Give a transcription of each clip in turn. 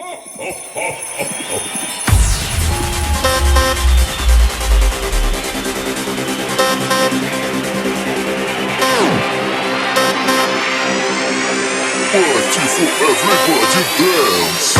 Party for everybody dance.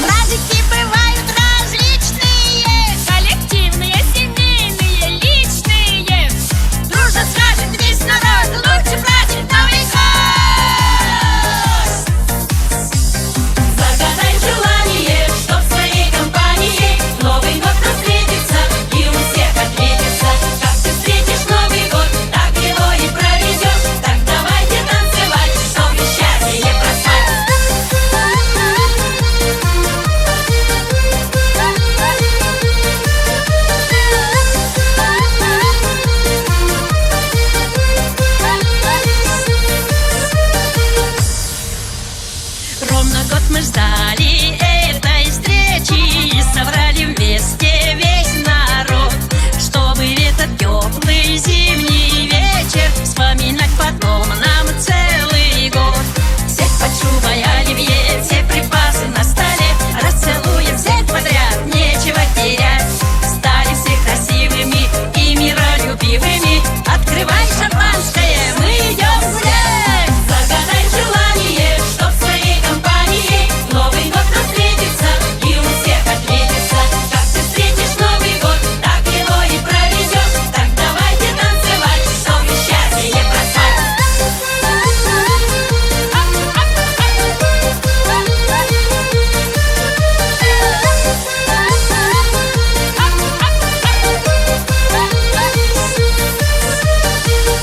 Праздники бывают различные, коллективные, семейные, личные. Дружно скажет весь народ, лучший праздник Новый год. Загадай желание, чтоб в своей компании Новый год встретится и у всех отметится. Как ты встретишь Новый год, так его и проведешь. Так давайте танцевать, чтобы счастье проспать. Ровно год мы ждали этой встречи и собрали вместе весь народ, чтобы в этот теплый зимний вечер вспоминать потом нам целый год. Всех под шубой оливье, все припасы на столе, расцелуем всех подряд, нечего терять. Стали все красивыми и миролюбивыми. Открывай шампанское, мы идем гулять. Загадай желание, чтоб в своей компании Новый год встретится и у всех отметится. Как ты встретишь Новый год, так его и проведешь. Так давайте танцевать, чтобы счастье проспать.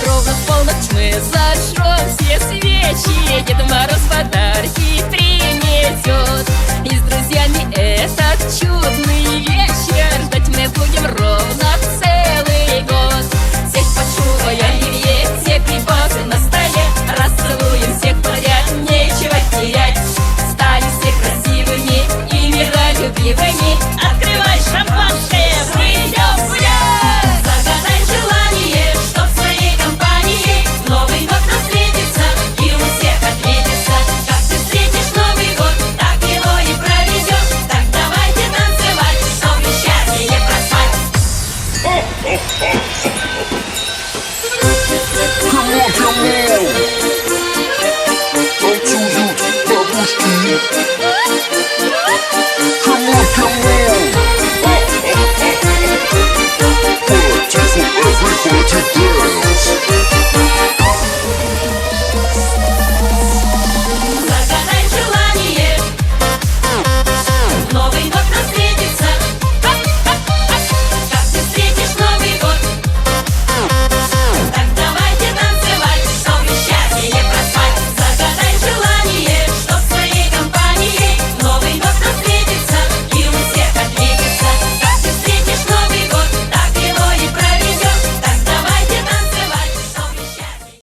Ровно в полночь мы зажжем все свечи, Дед Мороз подарки принесет. И с друзьями этот чудный вечер ждать мы будем ровно целый год. Всех под шубой оливье, все припасы на столе, расцелуем всех подряд, нечего терять. Стали все красивыми и миролюбивыми. Открывай шампанское, мы идем гулять. Загадай желание, чтоб в своей компании Новый год встретится и у всех отметится. Как ты встретишь Новый год, так его и проведешь. Так давайте танцевать, чтобы счастье проспать. Come on, танцуют бабушки.